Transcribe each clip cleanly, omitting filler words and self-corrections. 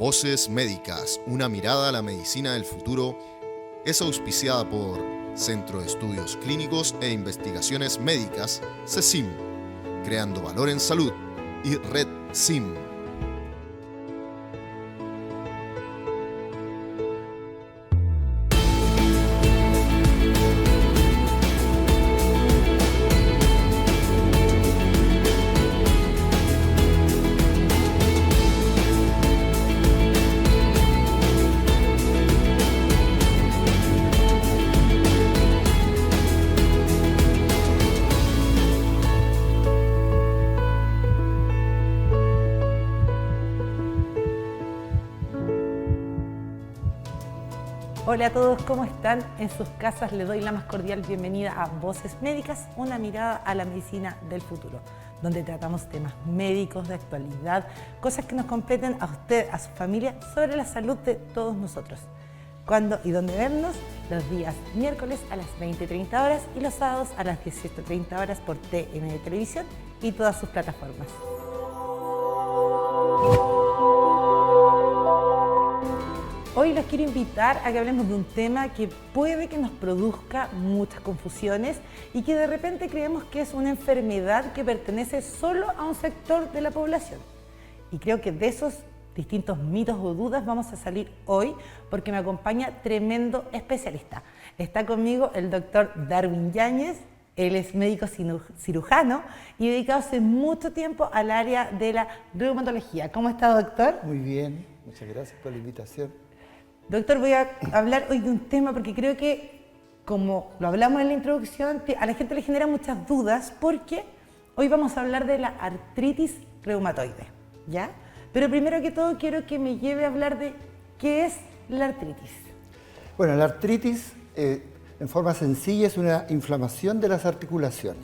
Voces Médicas, una mirada a la medicina del futuro, es auspiciada por Centro de Estudios Clínicos e Investigaciones Médicas, CECIM, Creando Valor en Salud, y Red SIM. Hola a todos, ¿cómo están? En sus casas les doy la más cordial bienvenida a Voces Médicas, una mirada a la medicina del futuro, donde tratamos temas médicos de actualidad, cosas que nos competen a usted, a su familia, sobre la salud de todos nosotros. ¿Cuándo y dónde vernos? Los días miércoles a las 20:30 horas y los sábados a las 18:30 horas por TN Televisión y todas sus plataformas. Hoy los quiero invitar a que hablemos de un tema que puede que nos produzca muchas confusiones y que de repente creemos que es una enfermedad que pertenece solo a un sector de la población. Y creo que de esos distintos mitos o dudas vamos a salir hoy porque me acompaña tremendo especialista. Está conmigo el doctor Darwin Yáñez. Él es médico cirujano y dedicado hace mucho tiempo al área de la reumatología. ¿Cómo está, doctor? Muy bien, muchas gracias por la invitación. Doctor, voy a hablar hoy de un tema porque creo que, como lo hablamos en la introducción, a la gente le genera muchas dudas porque hoy vamos a hablar de la artritis reumatoide, ¿ya? Pero primero que todo quiero que me lleve a hablar de qué es la artritis. Bueno, la artritis, en forma sencilla, es una inflamación de las articulaciones.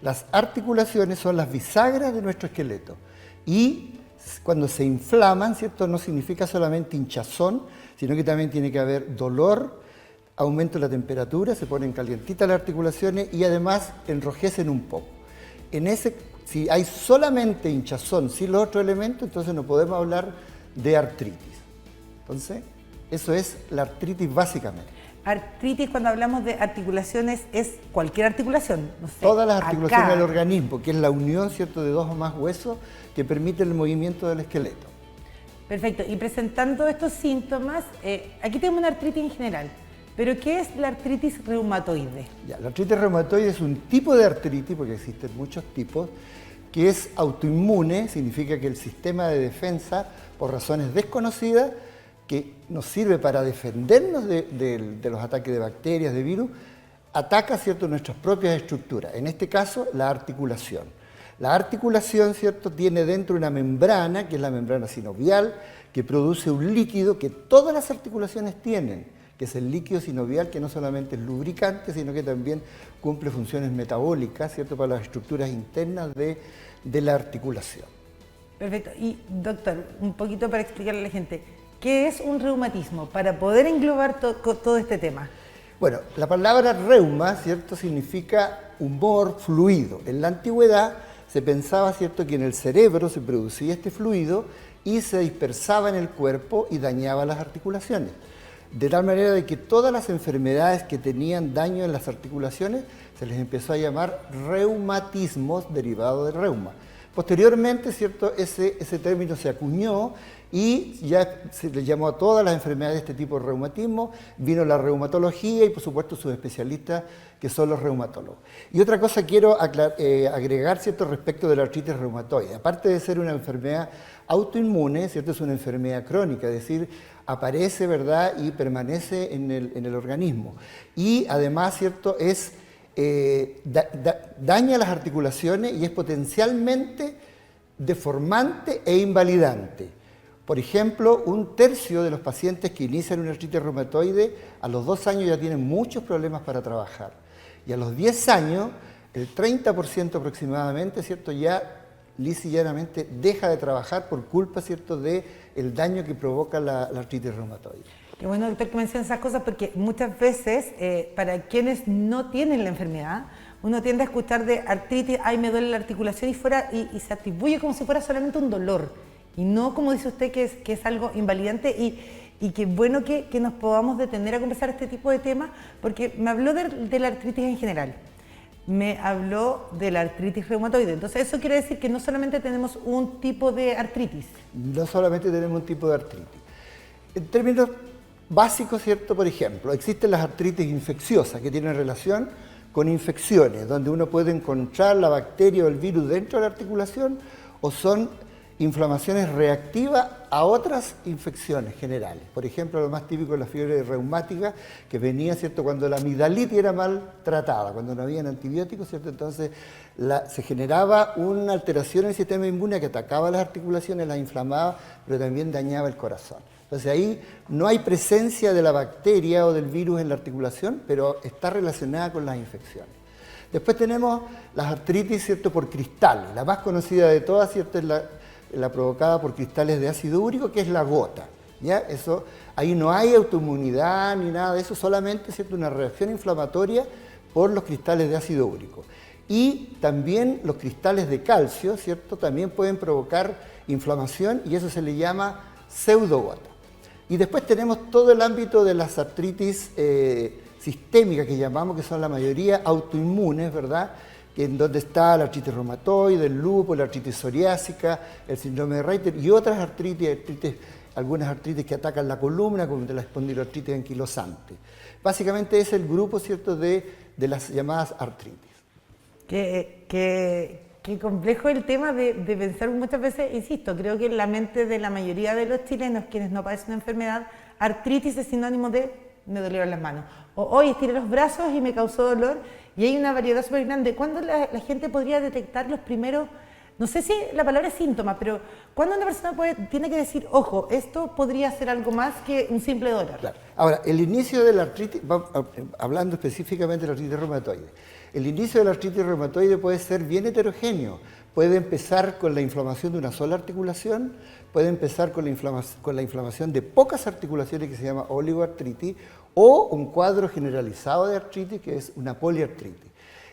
Las articulaciones son las bisagras de nuestro esqueleto y cuando se inflaman, ¿cierto? No significa solamente hinchazón, sino que también tiene que haber dolor, aumento de la temperatura, se ponen calientitas las articulaciones y además enrojecen un poco. Si hay solamente hinchazón sin los otros elementos, entonces no podemos hablar de artritis. Entonces, eso es la artritis básicamente. Artritis, cuando hablamos de articulaciones, es cualquier articulación, no sé, todas las articulaciones acá. del organismo, que es la unión, ¿cierto?, de dos o más huesos que permite el movimiento del esqueleto. Perfecto, y presentando estos síntomas, aquí tenemos una artritis en general, pero ¿qué es la artritis reumatoide? Ya, la artritis reumatoide es un tipo de artritis, porque existen muchos tipos, que es autoinmune, significa que el sistema de defensa, por razones desconocidas, que nos sirve para defendernos de los ataques de bacterias, de virus, ataca, ¿cierto?, nuestras propias estructuras, en este caso la articulación. La articulación, ¿cierto?, tiene dentro una membrana, que es la membrana sinovial, que produce un líquido que todas las articulaciones tienen, que es el líquido sinovial, que no solamente es lubricante, sino que también cumple funciones metabólicas, ¿cierto?, para las estructuras internas de la articulación. Perfecto, y doctor, un poquito para explicarle a la gente, ¿qué es un reumatismo? Para poder englobar todo este tema. Bueno, la palabra reuma, ¿cierto?, significa humor, fluido. En la antigüedad se pensaba, ¿cierto?, que en el cerebro se producía este fluido y se dispersaba en el cuerpo y dañaba las articulaciones. De tal manera de que todas las enfermedades que tenían daño en las articulaciones se les empezó a llamar reumatismos derivados de reuma. Posteriormente, ¿cierto?, ese término se acuñó y ya se le llamó a todas las enfermedades de este tipo de reumatismo, vino la reumatología y por supuesto sus especialistas que son los reumatólogos. Y otra cosa quiero agregar, ¿cierto?, respecto de la artritis reumatoide. Aparte de ser una enfermedad autoinmune, ¿cierto?, es una enfermedad crónica, es decir, aparece, ¿verdad?, y permanece en el organismo. Y además, ¿cierto?, daña las articulaciones y es potencialmente deformante e invalidante. Por ejemplo, 1/3 de los pacientes que inician una artritis reumatoide a los 2 años ya tienen muchos problemas para trabajar. Y a los 10 años, el 30% aproximadamente, ¿cierto?, ya lisa y llanamente deja de trabajar por culpa, ¿cierto?, del daño que provoca la artritis reumatoide. Qué bueno, doctor, que menciona esas cosas porque muchas veces, para quienes no tienen la enfermedad, uno tiende a escuchar de artritis, ay, me duele la articulación y se atribuye como si fuera solamente un dolor. y no como dice usted que es algo invalidante y qué bueno que nos podamos detener a conversar este tipo de temas, porque me habló de la artritis en general, me habló de la artritis reumatoide, entonces eso quiere decir que no solamente tenemos un tipo de artritis. No solamente tenemos un tipo de artritis. En términos básicos, ¿cierto? Por ejemplo, existen las artritis infecciosas que tienen relación con infecciones, donde uno puede encontrar la bacteria o el virus dentro de la articulación, o son inflamaciones reactivas a otras infecciones generales. Por ejemplo, lo más típico es la fiebre reumática, que venía, ¿cierto?, cuando la amigdalitis era mal tratada, cuando no habían antibióticos, ¿cierto? Entonces se generaba una alteración en el sistema inmune que atacaba las articulaciones, las inflamaba, pero también dañaba el corazón. Entonces ahí no hay presencia de la bacteria o del virus en la articulación, pero está relacionada con las infecciones. Después tenemos las artritis, ¿cierto?, por cristales. La más conocida de todas, ¿cierto?, es la provocada por cristales de ácido úrico, que es la gota. ¿Ya? Eso, ahí no hay autoinmunidad ni nada de eso, solamente, ¿cierto?, una reacción inflamatoria por los cristales de ácido úrico. Y también los cristales de calcio, ¿cierto?, también pueden provocar inflamación y eso se le llama pseudogota. Y después tenemos todo el ámbito de las artritis sistémicas que llamamos, que son la mayoría autoinmunes, ¿verdad?, en donde está la artritis reumatoide, el lupus, la artritis psoriásica, el síndrome de Reiter y otras artritis, algunas artritis que atacan la columna, como de la espondiloartritis anquilosante. Básicamente es el grupo, ¿cierto?, de las llamadas artritis. Qué complejo el tema de pensar muchas veces, insisto, creo que en la mente de la mayoría de los chilenos, quienes no padecen una enfermedad, artritis es sinónimo de me dolieron las manos, o hoy estiré los brazos y me causó dolor, y hay una variedad súper grande. ¿Cuándo la gente podría detectar los primeros, no sé si la palabra es síntoma, pero cuándo una persona tiene que decir, ojo, esto podría ser algo más que un simple dolor? Claro. Ahora, el inicio de la artritis, hablando específicamente de la artritis reumatoide, el inicio de la artritis reumatoide puede ser bien heterogéneo. Puede empezar con la inflamación de una sola articulación, puede empezar con la inflamación de pocas articulaciones, que se llama oligoartritis, o un cuadro generalizado de artritis, que es una poliartritis.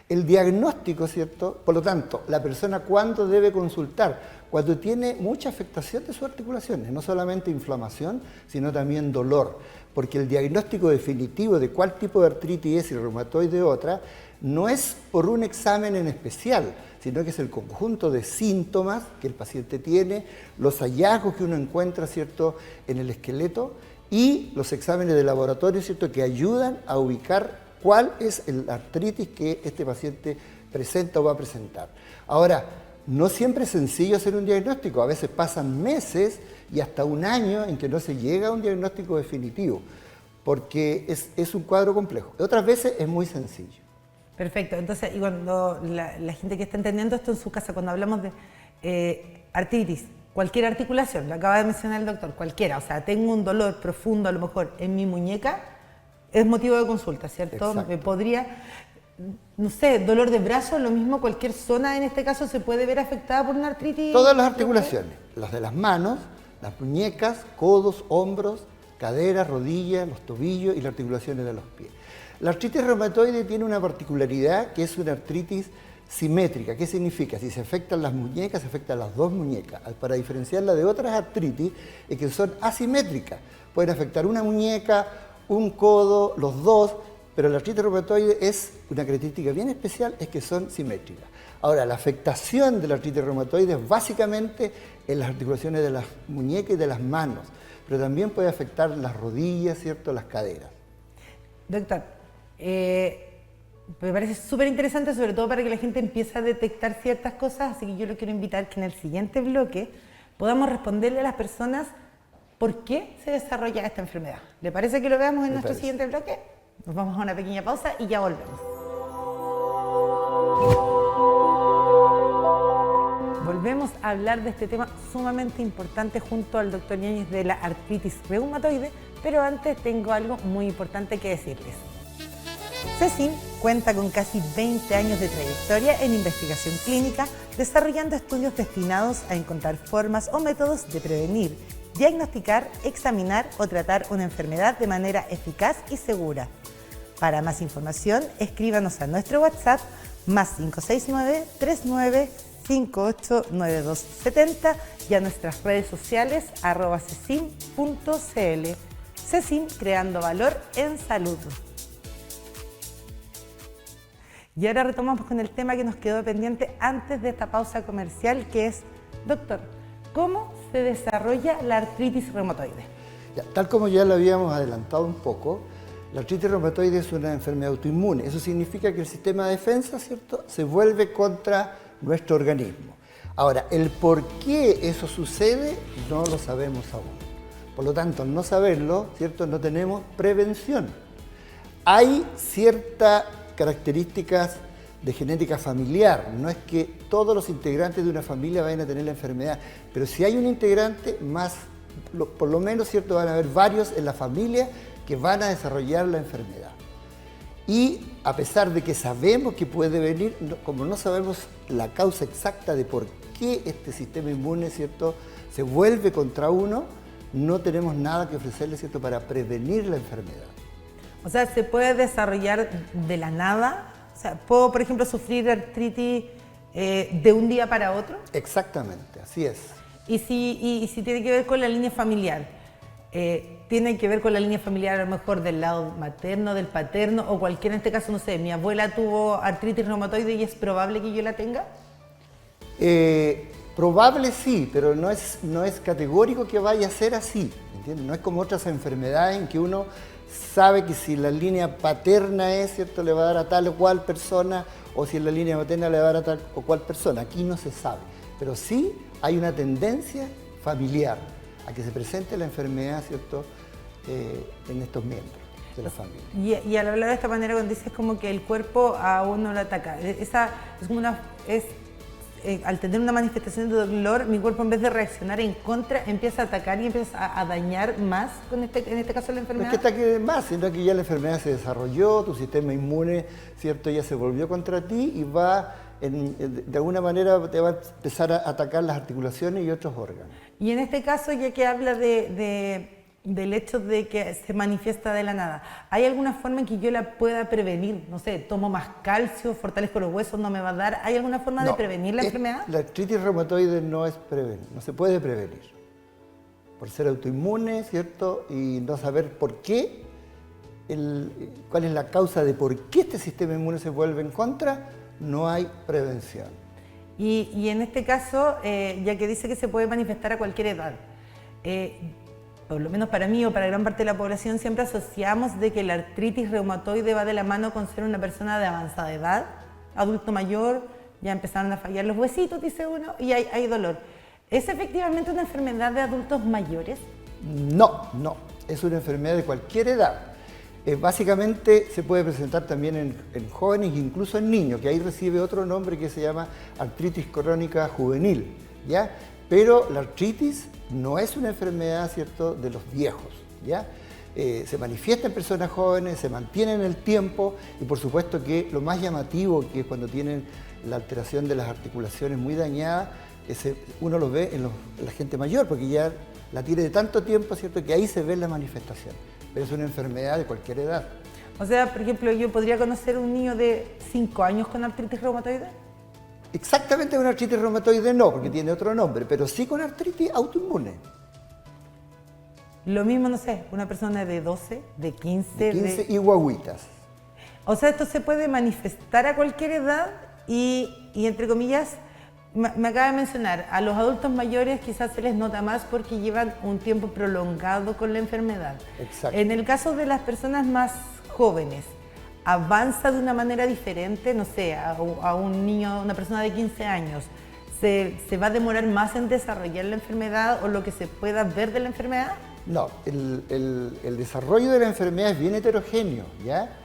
El diagnóstico, ¿cierto? Por lo tanto, la persona ¿cuándo debe consultar? Cuando tiene mucha afectación de sus articulaciones, no solamente inflamación, sino también dolor, porque el diagnóstico definitivo de cuál tipo de artritis es y reumatoide otra, no es por un examen en especial, sino que es el conjunto de síntomas que el paciente tiene, los hallazgos que uno encuentra, ¿cierto?, en el esqueleto y los exámenes de laboratorio, ¿cierto?, que ayudan a ubicar cuál es la artritis que este paciente presenta o va a presentar. Ahora, no siempre es sencillo hacer un diagnóstico, a veces pasan meses y hasta un año en que no se llega a un diagnóstico definitivo, porque es un cuadro complejo. Otras veces es muy sencillo. Perfecto, entonces, y cuando la gente que está entendiendo esto en su casa, cuando hablamos de artritis, cualquier articulación, lo acaba de mencionar el doctor, cualquiera, o sea, tengo un dolor profundo a lo mejor en mi muñeca, es motivo de consulta, ¿cierto? Exacto. Me podría, no sé, dolor de brazo, lo mismo, cualquier zona en este caso se puede ver afectada por una artritis. Todas las articulaciones, las de las manos, las muñecas, codos, hombros, caderas, rodillas, los tobillos y las articulaciones de los pies. La artritis reumatoide tiene una particularidad que es una artritis simétrica. ¿Qué significa? Si se afectan las muñecas, se afectan las dos muñecas. Para diferenciarla de otras artritis, es que son asimétricas. Pueden afectar una muñeca, un codo, los dos, pero la artritis reumatoide es una característica bien especial, es que son simétricas. Ahora, la afectación de la artritis reumatoide es básicamente en las articulaciones de las muñecas y de las manos, pero también puede afectar las rodillas, ¿cierto?, las caderas. Doctor, me parece súper interesante, sobre todo para que la gente empiece a detectar ciertas cosas, así que yo lo quiero invitar que en el siguiente bloque podamos responderle a las personas por qué se desarrolla esta enfermedad. ¿Le parece que lo veamos en nuestro siguiente bloque? Nos vamos a una pequeña pausa y ya volvemos. Volvemos a hablar de este tema sumamente importante junto al doctor Yáñez de la artritis reumatoide, pero antes tengo algo muy importante que decirles. CECIM cuenta con casi 20 años de trayectoria en investigación clínica, desarrollando estudios destinados a encontrar formas o métodos de prevenir, diagnosticar, examinar o tratar una enfermedad de manera eficaz y segura. Para más información, escríbanos a nuestro WhatsApp +569 39 589270 y a nuestras redes sociales @cesim.cl. CESIM, creando valor en salud. Y ahora retomamos con el tema que nos quedó pendiente antes de esta pausa comercial, que es, doctor, ¿cómo se desarrolla la artritis reumatoide? Ya, tal como ya lo habíamos adelantado un poco, la artritis reumatoide es una enfermedad autoinmune. Eso significa que el sistema de defensa, ¿cierto?, se vuelve contra nuestro organismo. Ahora, el por qué eso sucede no lo sabemos aún. Por lo tanto, al no saberlo, ¿cierto?, no tenemos prevención. Hay ciertas características de genética familiar. No es que todos los integrantes de una familia vayan a tener la enfermedad, pero si hay un integrante, por lo menos, ¿cierto?, van a haber varios en la familia que van a desarrollar la enfermedad. Y a pesar de que sabemos que puede venir, como no sabemos la causa exacta de por qué este sistema inmune, ¿cierto?, se vuelve contra uno, no tenemos nada que ofrecerle, ¿cierto?, para prevenir la enfermedad. O sea, ¿se puede desarrollar de la nada? O sea, ¿puedo, por ejemplo, sufrir artritis de un día para otro? Exactamente, así es. Y si tiene que ver con la línea familiar, ¿tiene que ver con la línea familiar a lo mejor del lado materno, del paterno, o cualquiera, en este caso, no sé, mi abuela tuvo artritis reumatoide y es probable que yo la tenga? Probable sí, pero no es categórico que vaya a ser así, ¿entiendes? No es como otras enfermedades en que uno sabe que si la línea paterna es, ¿cierto?, le va a dar a tal o cual persona, o si en la línea materna le va a dar a tal o cual persona. Aquí no se sabe, pero sí hay una tendencia familiar a que se presente la enfermedad, ¿cierto?, en estos miembros de la familia. Y al hablar de esta manera, cuando dices como que el cuerpo a uno lo ataca, esa es como al tener una manifestación de dolor, mi cuerpo, en vez de reaccionar en contra, empieza a atacar y empieza a dañar más, en este caso, la enfermedad. No es que ataque más, sino que ya la enfermedad se desarrolló, tu sistema inmune, ¿cierto?, ya se volvió contra ti y va, de alguna manera, te va a empezar a atacar las articulaciones y otros órganos. Y en este caso, ya que habla del hecho de que se manifiesta de la nada, ¿hay alguna forma en que yo la pueda prevenir? No sé, tomo más calcio, fortalezco los huesos, no me va a dar. ¿Hay alguna forma de prevenir la enfermedad? La artritis reumatoide no se puede prevenir. Por ser autoinmune, ¿cierto? Y no saber por qué, cuál es la causa de por qué este sistema inmune se vuelve en contra, no hay prevención. Y en este caso, ya que dice que se puede manifestar a cualquier edad, por lo menos para mí o para gran parte de la población, siempre asociamos de que la artritis reumatoide va de la mano con ser una persona de avanzada edad, adulto mayor, ya empezaron a fallar los huesitos, dice uno, y hay dolor. ¿Es efectivamente una enfermedad de adultos mayores? No, es una enfermedad de cualquier edad. Básicamente se puede presentar también en jóvenes, incluso en niños, que ahí recibe otro nombre que se llama artritis crónica juvenil, ¿ya? Pero la artritis no es una enfermedad, ¿cierto?, de los viejos, ¿ya? Se manifiesta en personas jóvenes, se mantiene en el tiempo y por supuesto que lo más llamativo, que es cuando tienen la alteración de las articulaciones muy dañadas, uno lo ve en la gente mayor, porque ya la tiene de tanto tiempo, ¿cierto?, que ahí se ve la manifestación. Pero es una enfermedad de cualquier edad. O sea, por ejemplo, ¿yo podría conocer un niño de 5 años con artritis reumatoide? Exactamente con artritis reumatoide no, porque tiene otro nombre, pero sí con artritis autoinmune. Lo mismo, no sé, una persona de 12, de 15... y guaguitas. O sea, esto se puede manifestar a cualquier edad y entre comillas, me acaba de mencionar, a los adultos mayores quizás se les nota más porque llevan un tiempo prolongado con la enfermedad. Exacto. En el caso de las personas más jóvenes, ¿avanza de una manera diferente? No sé, a un niño, una persona de 15 años, ¿se va a demorar más en desarrollar la enfermedad o lo que se pueda ver de la enfermedad? No, el desarrollo de la enfermedad es bien heterogéneo, ¿ya?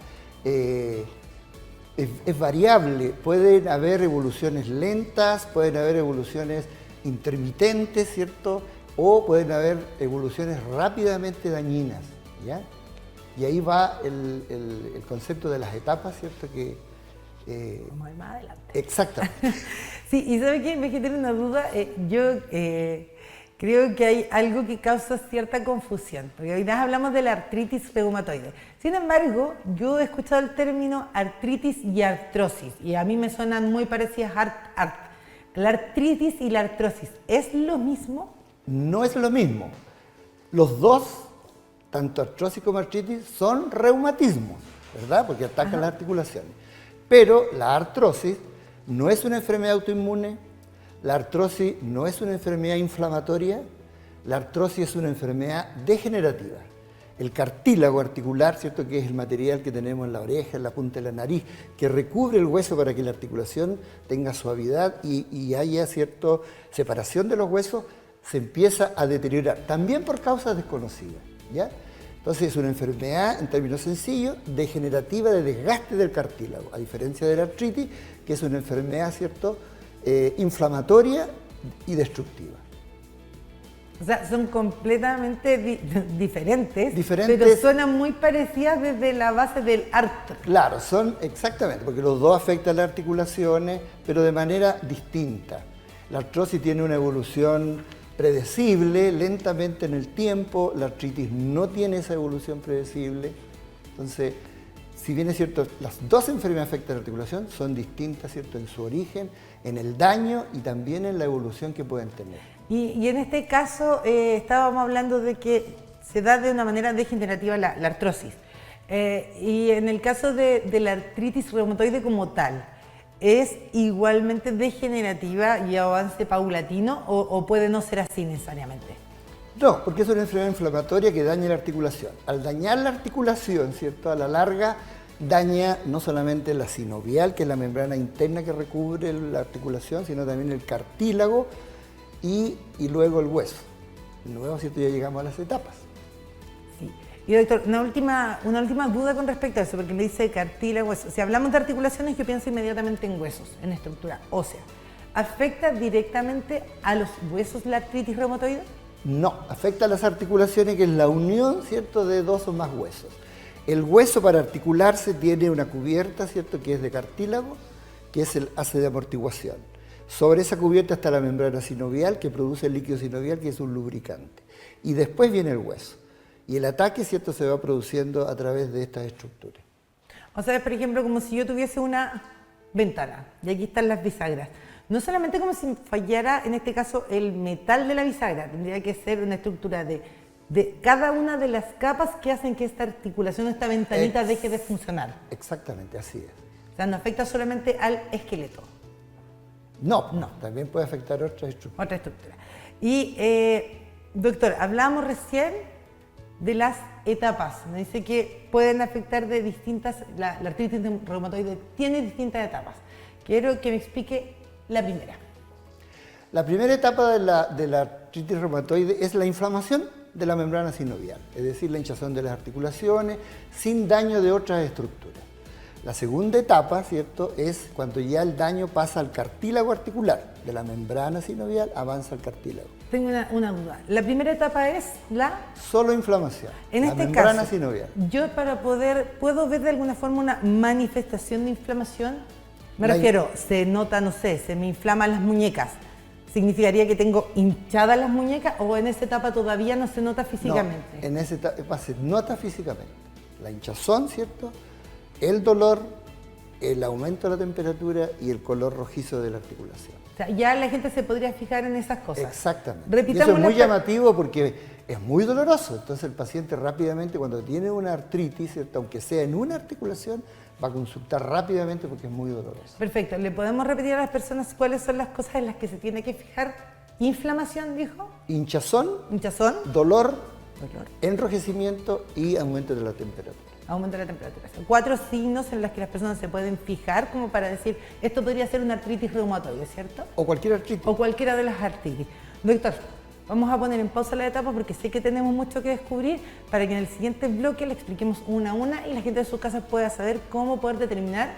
Es variable, pueden haber evoluciones lentas, pueden haber evoluciones intermitentes, ¿cierto? O pueden haber evoluciones rápidamente dañinas, ¿ya? Y ahí va el concepto de las etapas, ¿cierto? Vamos a ver más adelante. Exactamente. Sí, y ¿sabe qué? Me genera una duda. Yo creo que hay algo que causa cierta confusión, porque hoy día hablamos de la artritis reumatoide. Sin embargo, yo he escuchado el término artritis y artrosis, y a mí me suenan muy parecidas ¿La artritis y la artrosis es lo mismo? No es lo mismo. Los dos, tanto artrosis como artritis, son reumatismos, ¿verdad? Porque atacan las articulaciones. Pero la artrosis no es una enfermedad autoinmune, la artrosis no es una enfermedad inflamatoria, la artrosis es una enfermedad degenerativa. El cartílago articular, ¿cierto?, que es el material que tenemos en la oreja, en la punta de la nariz, que recubre el hueso para que la articulación tenga suavidad y haya cierta separación de los huesos, se empieza a deteriorar, también por causas desconocidas, ¿ya? Entonces es una enfermedad, en términos sencillos, degenerativa de desgaste del cartílago, a diferencia de la artritis, que es una enfermedad, ¿cierto?, inflamatoria y destructiva. O sea, son completamente diferentes, Diferentes, pero suenan muy parecidas desde la base del artro. Claro, son exactamente, porque los dos afectan las articulaciones, pero de manera distinta. La artrosis tiene una evolución predecible, lentamente en el tiempo, la artritis no tiene esa evolución predecible. Entonces, si bien es cierto, las dos enfermedades afectan la articulación, son distintas, ¿cierto?, en su origen, en el daño y también en la evolución que pueden tener. Y en este caso estábamos hablando de que se da de una manera degenerativa la artrosis. Y en el caso de la artritis reumatoide como tal, ¿es igualmente degenerativa y avance paulatino o puede no ser así necesariamente? No, porque es una enfermedad inflamatoria que daña la articulación. Al dañar la articulación, ¿cierto?, a la larga daña no solamente la sinovial, que es la membrana interna que recubre la articulación, sino también el cartílago y luego el hueso. Luego, ¿cierto?, ya llegamos a las etapas. Sí. Y doctor, una última duda con respecto a eso, porque me dice cartílago, hueso. Si hablamos de articulaciones, yo pienso inmediatamente en huesos, en estructura ósea. ¿Afecta directamente a los huesos la artritis reumatoide? No, afecta a las articulaciones, que es la unión, ¿cierto?, de dos o más huesos. El hueso, para articularse, tiene una cubierta, ¿cierto?, que es de cartílago, que es el hace de amortiguación. Sobre esa cubierta está la membrana sinovial, que produce el líquido sinovial, que es un lubricante. Y después viene el hueso. Y el ataque, ¿cierto?, se va produciendo a través de estas estructuras. O sea, es, por ejemplo, como si yo tuviese una ventana, y aquí están las bisagras. No solamente como si fallara, en este caso, el metal de la bisagra, tendría que ser una estructura de cada una de las capas que hacen que esta articulación, esta ventanita deje de funcionar. Exactamente, así es. O sea, no afecta solamente al esqueleto. No, también puede afectar otras estructuras. Otra estructura. Y, doctor, hablábamos recién de las etapas. Me dice que pueden afectar de distintas, la artritis reumatoide tiene distintas etapas. Quiero que me explique la primera. La primera etapa de la artritis reumatoide es la inflamación de la membrana sinovial, es decir, la hinchazón de las articulaciones sin daño de otras estructuras. La segunda etapa, ¿cierto?, es cuando ya el daño pasa al cartílago articular, de la membrana sinovial avanza al cartílago. Tengo una duda. La primera etapa es la... Solo inflamación, en la este membrana caso, sinovial. yo ¿puedo ver de alguna forma una manifestación de inflamación? Me refiero, se nota, no sé, se me inflaman las muñecas. ¿Significaría que tengo hinchadas las muñecas o en esa etapa todavía no se nota físicamente? No, en esa etapa se nota físicamente. La hinchazón, ¿cierto?, el dolor, el aumento de la temperatura y el color rojizo de la articulación. O sea, ya la gente se podría fijar en esas cosas. Exactamente. Repitamos, y eso es muy llamativo porque es muy doloroso. Entonces el paciente rápidamente, cuando tiene una artritis, ¿cierto?, aunque sea en una articulación, va a consultar rápidamente porque es muy doloroso. Perfecto. ¿Le podemos repetir a las personas cuáles son las cosas en las que se tiene que fijar? ¿Inflamación, dijo? Hinchazón, ¿Hinchazón? dolor, enrojecimiento y aumento de la temperatura. Aumento de la temperatura. Son 4 signos en los que las personas se pueden fijar como para decir, esto podría ser una artritis reumatoide, ¿cierto? O cualquier artritis. O cualquiera de las artritis. Doctor, vamos a poner en pausa la etapa porque sé que tenemos mucho que descubrir para que en el siguiente bloque le expliquemos una a una y la gente de su casa pueda saber cómo poder determinar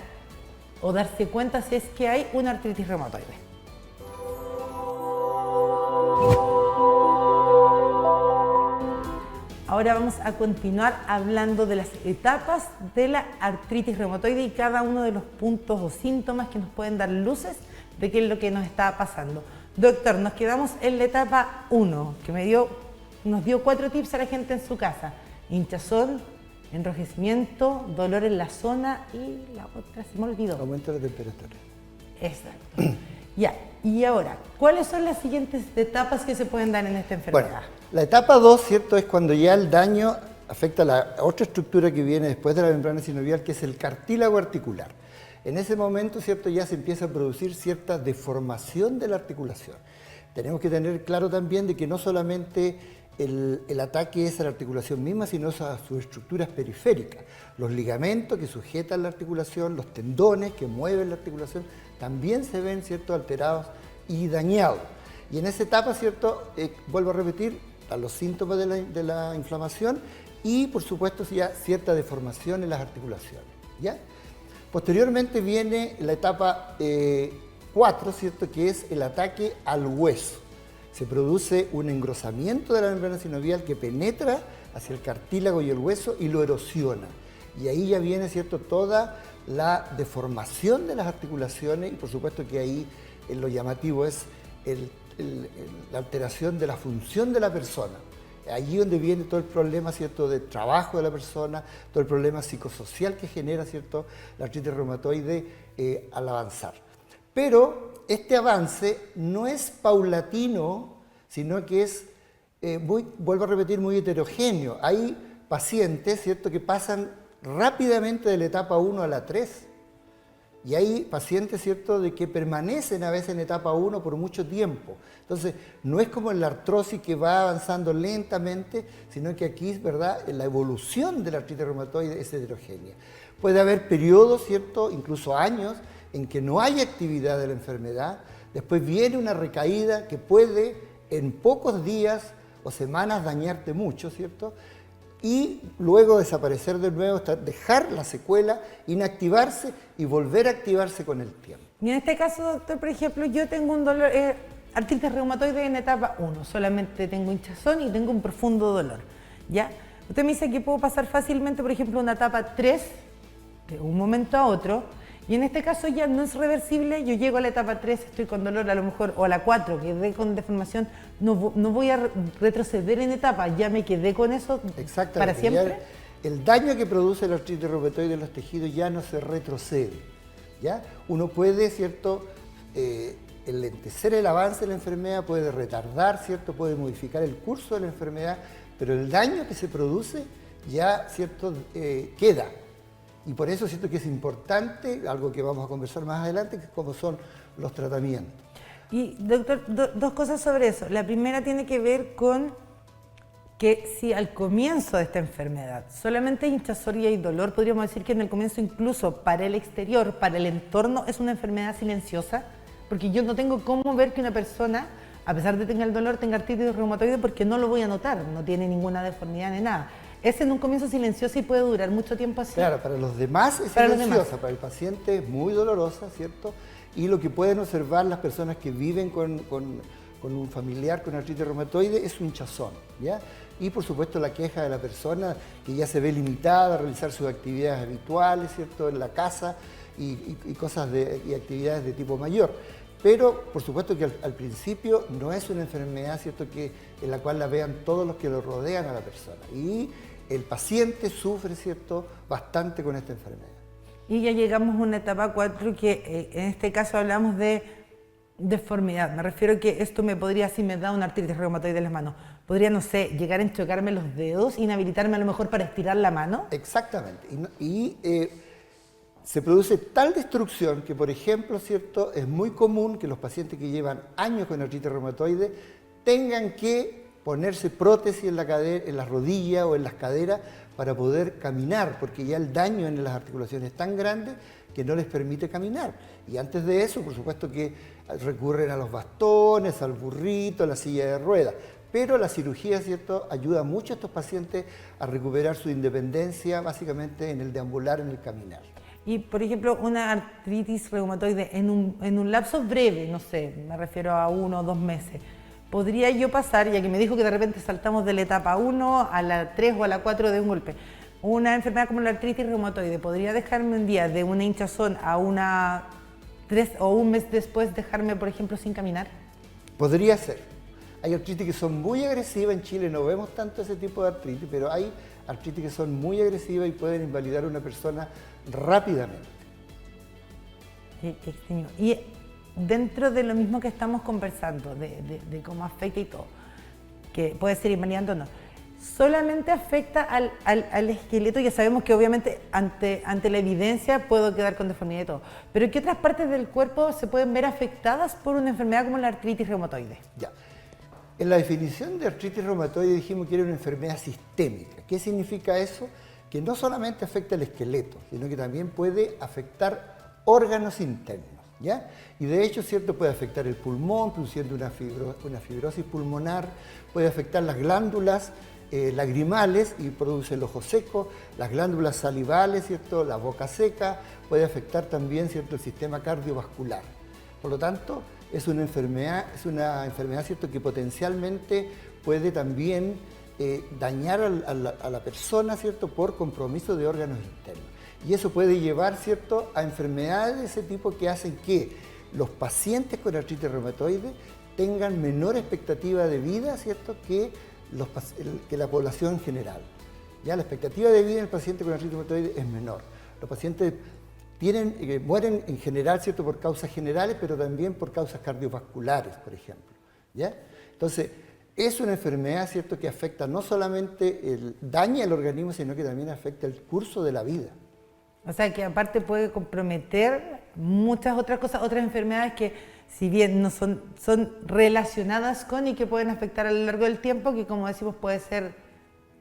o darse cuenta si es que hay una artritis reumatoide. Ahora vamos a continuar hablando de las etapas de la artritis reumatoide y cada uno de los puntos o síntomas que nos pueden dar luces de qué es lo que nos está pasando. Doctor, nos quedamos en la etapa 1, que nos dio 4 tips a la gente en su casa. Hinchazón, enrojecimiento, dolor en la zona y la otra se me olvidó. Aumento de la temperatura. Exacto. Ya, y ahora, ¿cuáles son las siguientes etapas que se pueden dar en esta enfermedad? Bueno, la etapa 2, ¿cierto?, es cuando ya el daño afecta a la otra estructura que viene después de la membrana sinovial, que es el cartílago articular. En ese momento, ¿cierto?, ya se empieza a producir cierta deformación de la articulación. Tenemos que tener claro también de que no solamente el ataque es a la articulación misma, sino a sus estructuras periféricas. Los ligamentos que sujetan la articulación, los tendones que mueven la articulación, también se ven, ¿cierto?, alterados y dañados. Y en esa etapa, ¿cierto?, vuelvo a repetir, a los síntomas de la inflamación y, por supuesto, ya cierta deformación en las articulaciones, ¿ya? Posteriormente viene la etapa 4, ¿cierto?, que es el ataque al hueso. Se produce un engrosamiento de la membrana sinovial que penetra hacia el cartílago y el hueso y lo erosiona. Y ahí ya viene, ¿cierto?, toda la deformación de las articulaciones y por supuesto que ahí lo llamativo es la alteración de la función de la persona. Allí donde viene todo el problema, ¿cierto?, de trabajo de la persona, todo el problema psicosocial que genera, ¿cierto?, la artritis reumatoide al avanzar. Pero este avance no es paulatino, sino que es, vuelvo a repetir, muy heterogéneo. Hay pacientes, ¿cierto?, que pasan rápidamente de la etapa 1 a la 3. Y hay pacientes, ¿cierto?, de que permanecen a veces en etapa 1 por mucho tiempo. Entonces, no es como en la artrosis que va avanzando lentamente, sino que aquí, ¿verdad?, la evolución de la artritis reumatoide es heterogénea. Puede haber periodos, ¿cierto?, incluso años, en que no hay actividad de la enfermedad, después viene una recaída que puede en pocos días o semanas dañarte mucho, ¿cierto?, y luego desaparecer de nuevo, dejar la secuela, inactivarse y volver a activarse con el tiempo. Y en este caso, doctor, por ejemplo, yo tengo un dolor, artritis reumatoide en etapa 1, solamente tengo hinchazón y tengo un profundo dolor, ¿ya? Usted me dice que puedo pasar fácilmente, por ejemplo, una etapa 3, de un momento a otro, y en este caso ya no es reversible, yo llego a la etapa 3, estoy con dolor a lo mejor, o a la 4, quedé con deformación, no voy a retroceder en etapa, ya me quedé con eso para siempre. El daño que produce la artritis reumatoide en los tejidos ya no se retrocede, ¿ya? Uno puede, ¿cierto?, enlentecer el avance de la enfermedad, puede retardar, ¿cierto?, puede modificar el curso de la enfermedad, pero el daño que se produce ya, ¿cierto?, queda. Y por eso siento que es importante, algo que vamos a conversar más adelante, que como son los tratamientos. Y doctor, dos cosas sobre eso. La primera tiene que ver con que si al comienzo de esta enfermedad solamente hay hinchazón y hay dolor, podríamos decir que en el comienzo incluso para el exterior, para el entorno, es una enfermedad silenciosa, porque yo no tengo cómo ver que una persona, a pesar de tener el dolor, tenga artritis reumatoide porque no lo voy a notar, no tiene ninguna deformidad ni nada. Es en un comienzo silencioso y puede durar mucho tiempo así. Claro, para los demás es silenciosa, para el paciente es muy dolorosa, ¿cierto? Y lo que pueden observar las personas que viven con un familiar con artritis reumatoide es su hinchazón, ¿ya? Y por supuesto la queja de la persona que ya se ve limitada a realizar sus actividades habituales, ¿cierto?, en la casa y cosas y actividades de tipo mayor. Pero por supuesto que al principio no es una enfermedad, ¿cierto?, en la cual la vean todos los que lo rodean a la persona. Y el paciente sufre, ¿cierto?, bastante con esta enfermedad. Y ya llegamos a una etapa 4 que en este caso hablamos de deformidad. Me refiero a que esto me podría, si me da una artritis reumatoide en las manos, podría, no sé, llegar a enchocarme los dedos, inhabilitarme a lo mejor para estirar la mano. Exactamente. Se produce tal destrucción que, por ejemplo, ¿cierto?, es muy común que los pacientes que llevan años con artritis reumatoide tengan que ponerse prótesis en la cadera, en las rodillas o en las caderas para poder caminar, porque ya el daño en las articulaciones es tan grande que no les permite caminar. Y antes de eso, por supuesto que recurren a los bastones, al burrito, a la silla de ruedas. Pero la cirugía, ¿cierto?, ayuda mucho a estos pacientes a recuperar su independencia, básicamente en el deambular, en el caminar. Y, por ejemplo, una artritis reumatoide en un lapso breve, no sé, me refiero a 1 o 2 meses, ¿podría yo pasar, ya que me dijo que de repente saltamos de la etapa 1 a la 3 o a la 4 de un golpe, una enfermedad como la artritis reumatoide, ¿podría dejarme un día de una hinchazón a una 3 o un mes después dejarme, por ejemplo, sin caminar? Podría ser. Hay artritis que son muy agresivas, en Chile no vemos tanto ese tipo de artritis, pero hay artritis que son muy agresivas y pueden invalidar a una persona rápidamente. Qué extraño. Y dentro de lo mismo que estamos conversando, de cómo afecta y todo, que puede ser invaliante o no, solamente afecta al esqueleto, ya sabemos que obviamente ante la evidencia puedo quedar con deformidad y todo, pero ¿qué otras partes del cuerpo se pueden ver afectadas por una enfermedad como la artritis reumatoide? Ya. En la definición de artritis reumatoide dijimos que era una enfermedad sistémica. ¿Qué significa eso? Que no solamente afecta el esqueleto, sino que también puede afectar órganos internos, ¿ya? Y de hecho, ¿cierto? Puede afectar el pulmón, produciendo una fibrosis pulmonar, puede afectar las glándulas lagrimales y produce el ojo seco, las glándulas salivales, ¿cierto? La boca seca, puede afectar también, ¿cierto? El sistema cardiovascular. Por lo tanto, es una enfermedad, ¿cierto? Que potencialmente puede también dañar a la persona, ¿cierto? Por compromiso de órganos internos. Y eso puede llevar, ¿cierto? A enfermedades de ese tipo que hacen que los pacientes con artritis reumatoide tengan menor expectativa de vida, ¿cierto? Que la población en general. ¿Ya? La expectativa de vida del paciente con artritis reumatoide es menor. Los pacientes mueren en general, ¿cierto? Por causas generales, pero también por causas cardiovasculares, por ejemplo. ¿Ya? Entonces, es una enfermedad, ¿cierto?, que afecta no solamente daña el organismo, sino que también afecta el curso de la vida. O sea, que aparte puede comprometer muchas otras cosas, otras enfermedades que, si bien no son relacionadas con y que pueden afectar a lo largo del tiempo, que como decimos puede ser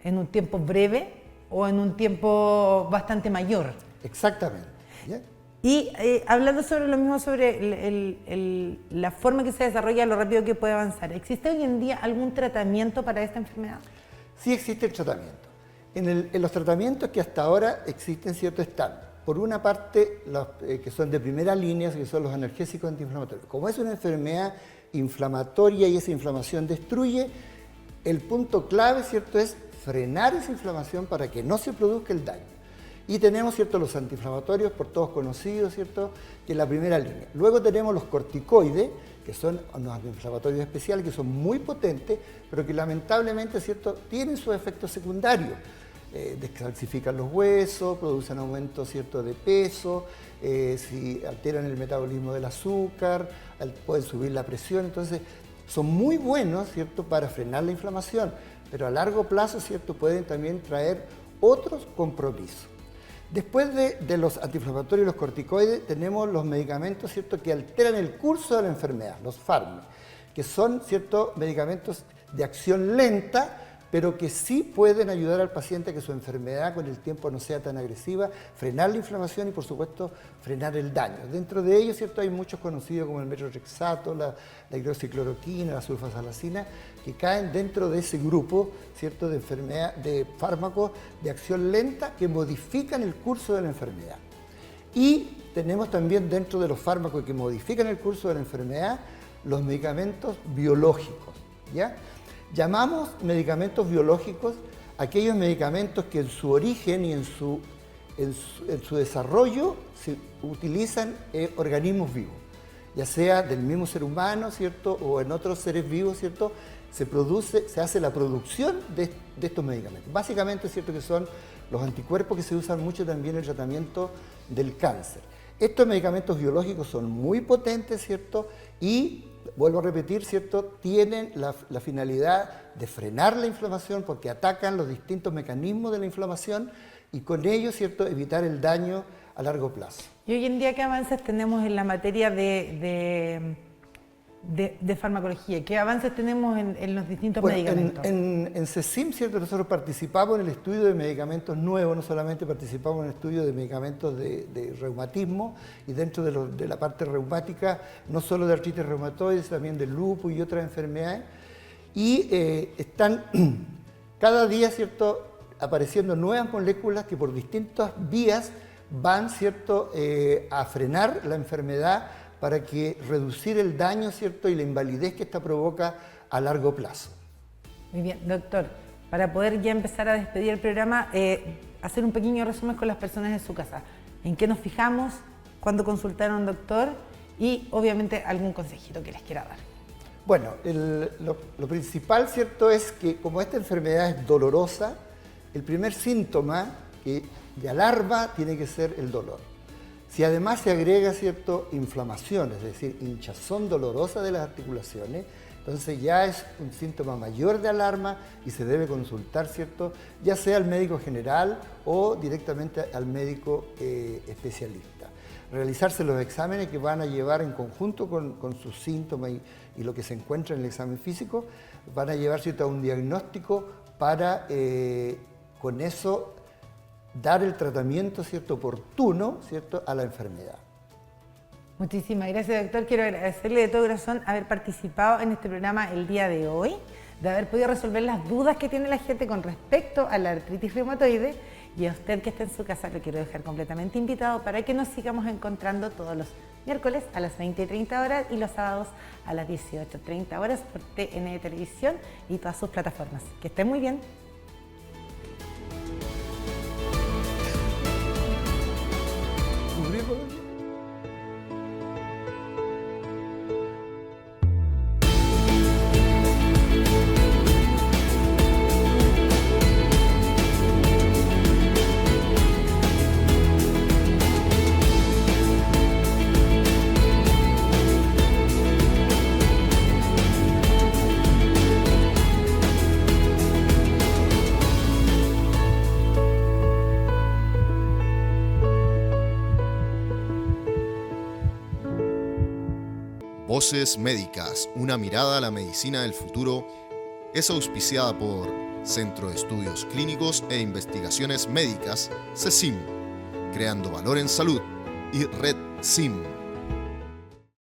en un tiempo breve o en un tiempo bastante mayor. Exactamente. ¿Ya? Y hablando sobre lo mismo, sobre la forma que se desarrolla, lo rápido que puede avanzar, ¿existe hoy en día algún tratamiento para esta enfermedad? Sí existe el tratamiento. En los tratamientos que hasta ahora existen, ¿cierto? Están, por una parte, los que son de primera línea, que son los analgésicos antiinflamatorios. Como es una enfermedad inflamatoria y esa inflamación destruye, el punto clave, ¿cierto?, es frenar esa inflamación para que no se produzca el daño. Y tenemos, ¿cierto?, los antiinflamatorios, por todos conocidos, ¿cierto?, que es la primera línea. Luego tenemos los corticoides, que son unos antiinflamatorios especiales, que son muy potentes, pero que lamentablemente, ¿cierto?, tienen sus efectos secundarios. Descalcifican los huesos, producen aumento, ¿cierto?, de peso, si alteran el metabolismo del azúcar, pueden subir la presión. Entonces, son muy buenos, ¿cierto?, para frenar la inflamación, pero a largo plazo, ¿cierto?, pueden también traer otros compromisos. Después de los antiinflamatorios y los corticoides, tenemos los medicamentos, ¿cierto?, que alteran el curso de la enfermedad, los fármacos, que son, ¿cierto?, medicamentos de acción lenta, pero que sí pueden ayudar al paciente a que su enfermedad con el tiempo no sea tan agresiva, frenar la inflamación y, por supuesto, frenar el daño. Dentro de ellos, ¿cierto?, hay muchos conocidos como el metrorexato, la hidroxicloroquina, la sulfasalacina, que caen dentro de ese grupo, ¿cierto?, de fármacos de acción lenta que modifican el curso de la enfermedad. Y tenemos también dentro de los fármacos que modifican el curso de la enfermedad los medicamentos biológicos, ¿ya? Llamamos medicamentos biológicos aquellos medicamentos que en su origen y en su desarrollo se utilizan organismos vivos, ya sea del mismo ser humano, ¿cierto?, o en otros seres vivos, ¿cierto?, se hace la producción de estos medicamentos. Básicamente, ¿cierto?, que son los anticuerpos que se usan mucho también en el tratamiento del cáncer. Estos medicamentos biológicos son muy potentes, ¿cierto?, y vuelvo a repetir, ¿cierto?, tienen la finalidad de frenar la inflamación porque atacan los distintos mecanismos de la inflamación y con ello, ¿cierto?, evitar el daño a largo plazo. ¿Y hoy en día qué avances tenemos en la materia de farmacología? ¿Qué avances tenemos en los distintos medicamentos? En CECIM, ¿cierto?, nosotros participamos en el estudio de medicamentos nuevos, no solamente participamos en el estudio de medicamentos de reumatismo y dentro de la parte reumática, no solo de artritis reumatoide, también de lupus y otras enfermedades. Y están cada día, ¿cierto?, apareciendo nuevas moléculas que por distintas vías van, ¿cierto?, a frenar la enfermedad para que reducir el daño, ¿cierto?, y la invalidez que esta provoca a largo plazo. Muy bien, doctor, para poder ya empezar a despedir el programa, hacer un pequeño resumen con las personas en su casa. ¿En qué nos fijamos? ¿Cuándo consultaron a un doctor? Y obviamente algún consejito que les quiera dar. Bueno, lo principal, ¿cierto?, es que como esta enfermedad es dolorosa, el primer síntoma de alarma tiene que ser el dolor. Si además se agrega, ¿cierto?, inflamación, es decir, hinchazón dolorosa de las articulaciones, entonces ya es un síntoma mayor de alarma y se debe consultar, ¿cierto?, ya sea al médico general o directamente al médico especialista. Realizarse los exámenes que van a llevar en conjunto con sus síntomas y lo que se encuentra en el examen físico, van a llevar, ¿cierto?, a un diagnóstico para con eso dar el tratamiento, ¿cierto?, oportuno, ¿cierto?, a la enfermedad. Muchísimas gracias, doctor. Quiero agradecerle de todo corazón haber participado en este programa el día de hoy, de haber podido resolver las dudas que tiene la gente con respecto a la artritis reumatoide. Y a usted que está en su casa lo quiero dejar completamente invitado para que nos sigamos encontrando todos los miércoles a las 20:30 horas y los sábados a las 18:30 horas por TN Televisión y todas sus plataformas. Que esté muy bien. Voces Médicas, una mirada a la medicina del futuro, es auspiciada por Centro de Estudios Clínicos e Investigaciones Médicas, CECIM, Creando Valor en Salud, y Red SIM.